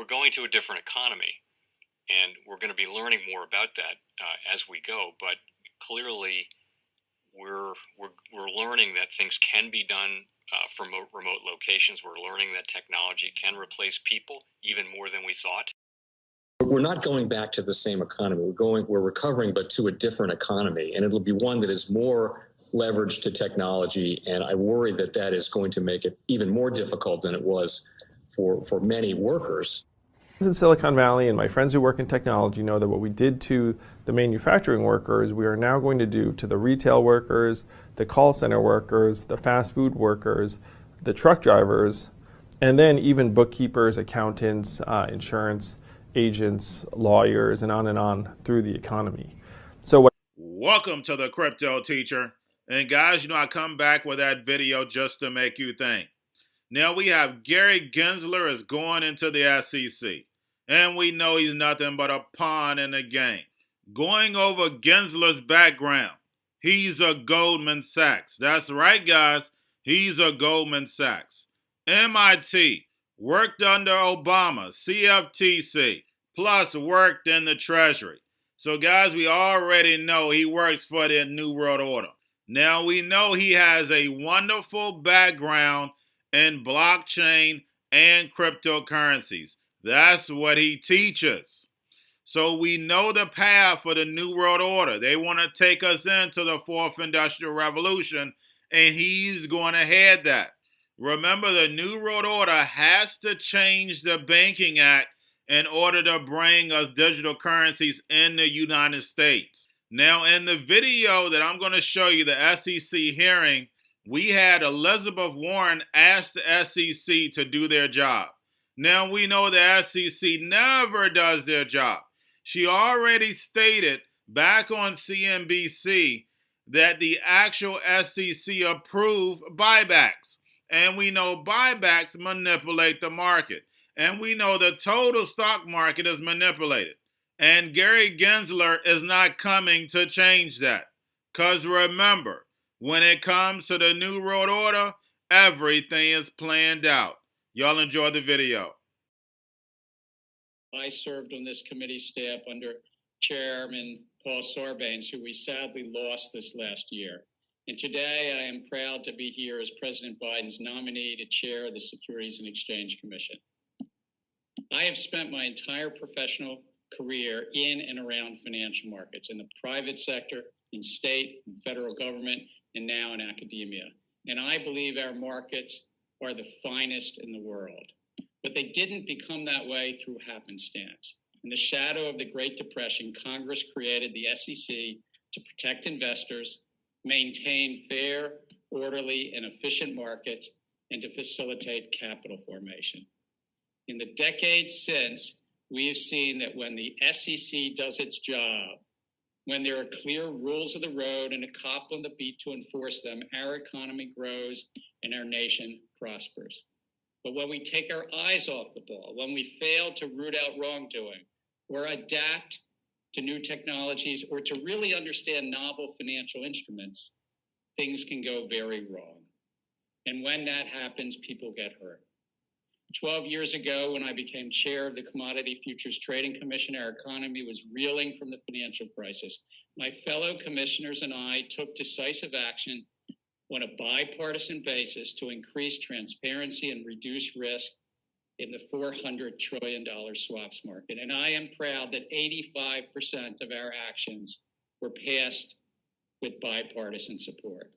we're going to a different economy, and we're going to be learning more about that as we go. But clearly, we're learning that things can be done from remote locations. We're learning that technology can replace people even more than we thought. We're not going back to the same economy. We're recovering, but to a different economy, and it'll be one that is more leveraged to technology. And I worry that that is going to make it even more difficult than it was for many workers. In Silicon Valley, and my friends who work in technology know that what we did to the manufacturing workers, we are now going to do to the retail workers, the call center workers, the fast food workers, the truck drivers, and then even bookkeepers, accountants, insurance agents, lawyers, and on through the economy. So welcome to the Crypto Teacher. And guys, you know, I come back with that video just to make you think. Now we have Gary Gensler is going into the SEC. And we know he's nothing but a pawn in the game. Going over Gensler's background, he's a Goldman Sachs. That's right, guys. He's a Goldman Sachs. MIT, worked under Obama, CFTC, plus worked in the Treasury. So, guys, we already know he works for the New World Order. Now, we know he has a wonderful background in blockchain and cryptocurrencies. That's what he teaches. So we know the path for the New World Order. They want to take us into the Fourth Industrial Revolution, and he's going to head that. Remember, the New World Order has to change the Banking Act in order to bring us digital currencies in the United States. Now, in the video that I'm going to show you, the SEC hearing, we had Elizabeth Warren ask the SEC to do their job. Now, we know the SEC never does their job. She already stated back on CNBC that the actual SEC approved buybacks. And we know buybacks manipulate the market. And we know the total stock market is manipulated. And Gary Gensler is not coming to change that. Because remember, when it comes to the New World Order, everything is planned out. Y'all enjoy the video. I served on this committee staff under Chairman Paul Sarbanes, who we sadly lost this last year. And today I am proud to be here as President Biden's nominee to chair the Securities and Exchange Commission. I have spent my entire professional career in and around financial markets, in the private sector, in state and federal government, and now in academia. And I believe our markets are the finest in the world. But they didn't become that way through happenstance. In the shadow of the Great Depression, Congress created the SEC to protect investors, maintain fair, orderly, and efficient markets, and to facilitate capital formation. In the decades since, we have seen that when the SEC does its job, when there are clear rules of the road and a cop on the beat to enforce them, our economy grows and our nation prospers. But when we take our eyes off the ball, when we fail to root out wrongdoing or adapt to new technologies or to really understand novel financial instruments, things can go very wrong. And when that happens, people get hurt. 12 years ago, when I became chair of the Commodity Futures Trading Commission, our economy was reeling from the financial crisis. My fellow commissioners and I took decisive action on a bipartisan basis to increase transparency and reduce risk in the $400 trillion swaps market. And I am proud that 85% of our actions were passed with bipartisan support.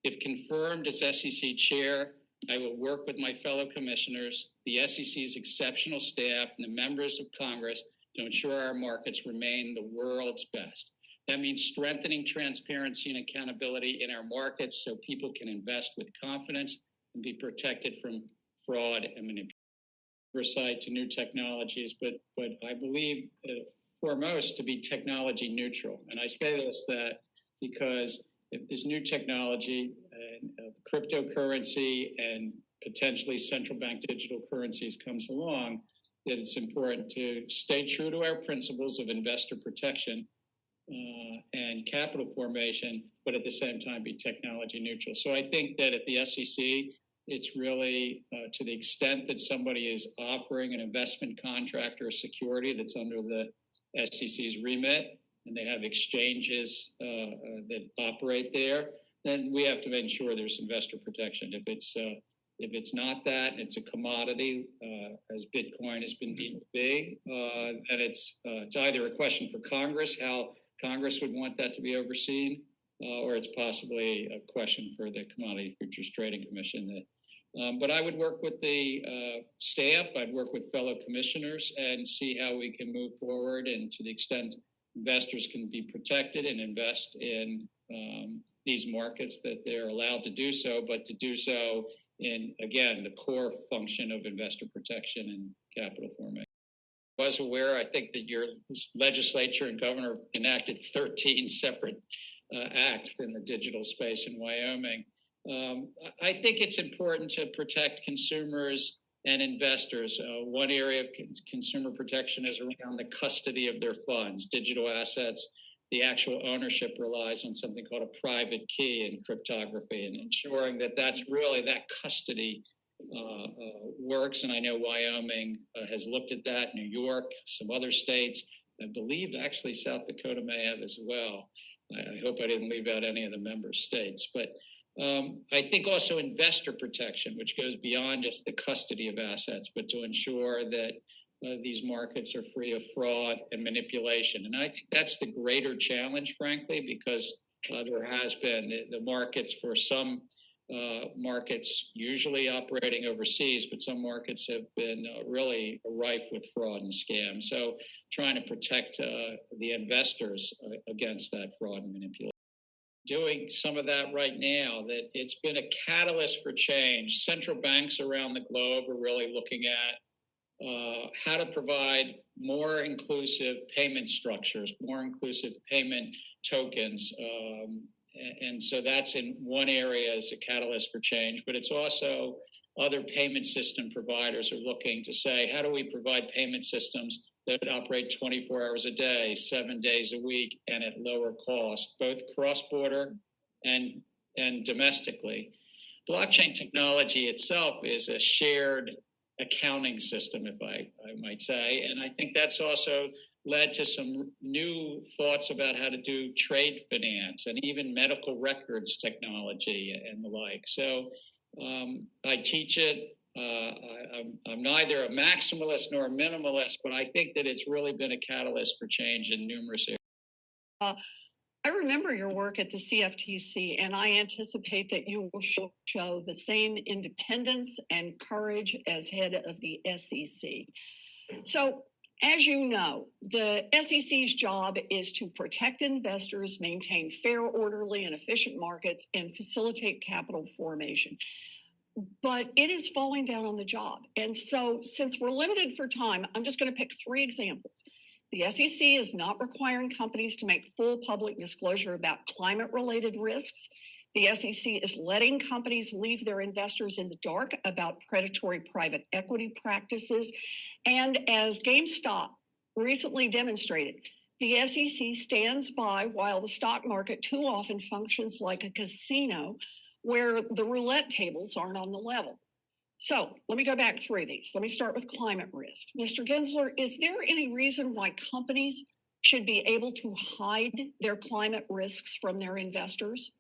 If confirmed as SEC chair, I will work with my fellow commissioners, the SEC's exceptional staff, and the members of Congress to ensure our markets remain the world's best. That means strengthening transparency and accountability in our markets so people can invest with confidence and be protected from fraud and manipulation. Oversight to new technologies, but I believe foremost to be technology neutral. And I say this because if there's new technology and cryptocurrency and potentially central bank digital currencies comes along, that it's important to stay true to our principles of investor protection and capital formation, but at the same time be technology neutral. So I think that at the SEC, It's really to the extent that somebody is offering an investment contract or a security that's under the SEC's remit, and they have exchanges that operate there, then we have to make sure there's investor protection. If it's not that, and it's a commodity, as Bitcoin has been deemed to be, then it's either a question for Congress, how Congress would want that to be overseen, or it's possibly a question for the Commodity Futures Trading Commission. But I would work with the staff, I'd work with fellow commissioners and see how we can move forward, and to the extent investors can be protected and invest in these markets, that they're allowed to do so, but to do so in, again, the core function of investor protection and capital formation. I was aware, I think, that your legislature and governor enacted 13 separate acts in the digital space in Wyoming. I think it's important to protect consumers and investors. One area of consumer protection is around the custody of their funds, digital assets. The actual ownership relies on something called a private key in cryptography, and ensuring that that's really, that custody works. And I know Wyoming has looked at that, New York, some other states. I believe actually South Dakota may have as well. I hope I didn't leave out any of the member states. But I think also investor protection, which goes beyond just the custody of assets, but to ensure that these markets are free of fraud and manipulation. And I think that's the greater challenge, frankly, because there has been the markets for some markets usually operating overseas, but some markets have been really rife with fraud and scam. So trying to protect the investors against that fraud and manipulation. Doing some of that right now, that it's been a catalyst for change. Central banks around the globe are really looking at how to provide more inclusive payment structures, more inclusive payment tokens. And so that's in one area as a catalyst for change, but it's also other payment system providers are looking to say, how do we provide payment systems that operate 24 hours a day, 7 days a week, and at lower cost, both cross-border and domestically. Blockchain technology itself is a shared accounting system, if I might say, and I think that's also led to some new thoughts about how to do trade finance and even medical records technology and the like. So I teach it. I'm neither a maximalist nor a minimalist, but I think that it's really been a catalyst for change in numerous areas. I remember your work at the CFTC, and I anticipate that you will show the same independence and courage as head of the SEC. So, as you know, the SEC's job is to protect investors, maintain fair, orderly, and efficient markets, and facilitate capital formation. But it is falling down on the job. And so, since we're limited for time, I'm just going to pick 3 examples. The SEC is not requiring companies to make full public disclosure about climate-related risks. The SEC is letting companies leave their investors in the dark about predatory private equity practices. And as GameStop recently demonstrated, the SEC stands by while the stock market too often functions like a casino where the roulette tables aren't on the level. So let me go back through these. Let me start with climate risk. Mr. Gensler, is there any reason why companies should be able to hide their climate risks from their investors?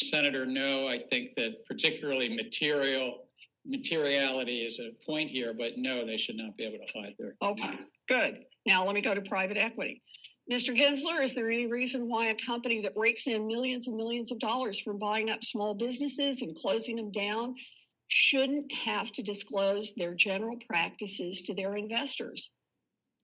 Senator, no. I think that particularly materiality is a point here, but no, they should not be able to hide their. Okay, good. Now let me go to private equity. Mr. Gensler, is there any reason why a company that rakes in millions and millions of dollars from buying up small businesses and closing them down shouldn't have to disclose their general practices to their investors?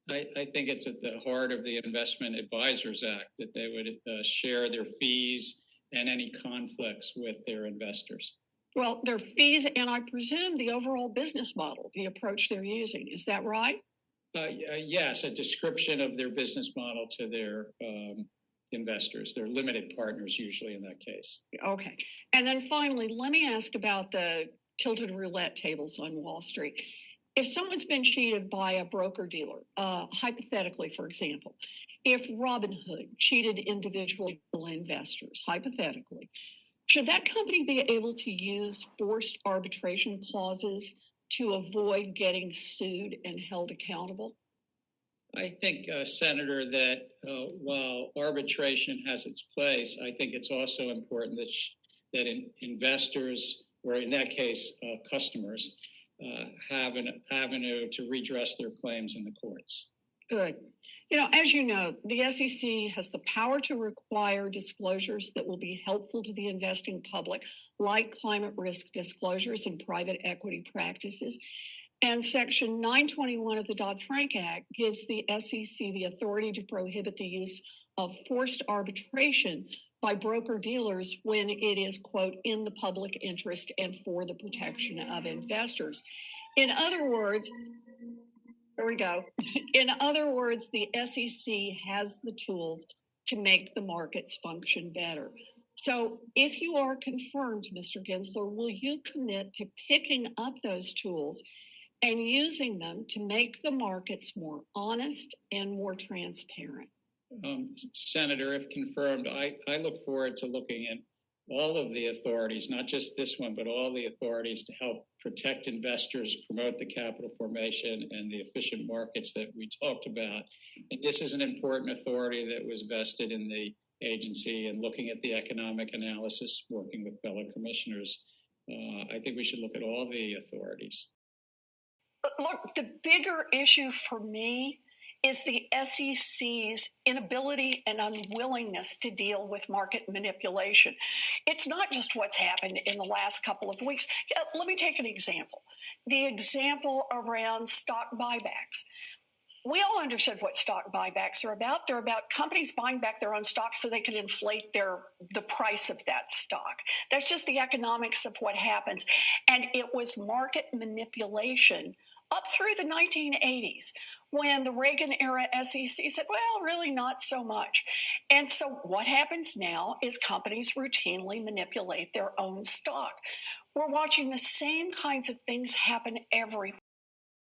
I think it's at the heart of the Investment Advisors Act that they would share their fees and any conflicts with their investors. Well, their fees and I presume the overall business model, the approach they're using. Is that right? Yes, a description of their business model to their investors. They're limited partners usually in that case. Okay. And then finally, let me ask about the tilted roulette tables on Wall Street. If someone's been cheated by a broker-dealer, hypothetically, for example, if Robinhood cheated individual investors, hypothetically, Should that company be able to use forced arbitration clauses to avoid getting sued and held accountable? I think, Senator, that while arbitration has its place, I think it's also important that investors, or in that case, customers, have an avenue to redress their claims in the courts. Good. As you know, the SEC has the power to require disclosures that will be helpful to the investing public, like climate risk disclosures and private equity practices. And Section 921 of the Dodd-Frank Act gives the SEC the authority to prohibit the use of forced arbitration by broker-dealers when it is, quote, in the public interest and for the protection of investors. In other words, here we go. In other words, the SEC has the tools to make the markets function better. So if you are confirmed, Mr. Gensler, will you commit to picking up those tools and using them to make the markets more honest and more transparent? Senator, if confirmed, I look forward to looking at all of the authorities, not just this one, but all the authorities to help protect investors, promote the capital formation and the efficient markets that we talked about. And this is an important authority that was vested in the agency, and looking at the economic analysis, working with fellow commissioners. I think we should look at all the authorities. Look, the bigger issue for me is the SEC's inability and unwillingness to deal with market manipulation. It's not just what's happened in the last couple of weeks. Let me take an example. The example around stock buybacks. We all understood what stock buybacks are about. They're about companies buying back their own stock so they can inflate the price of that stock. That's just the economics of what happens. And it was market manipulation up through the 1980s, when the Reagan era SEC said, well, really not so much. And so what happens now is companies routinely manipulate their own stock. We're watching the same kinds of things happen everywhere.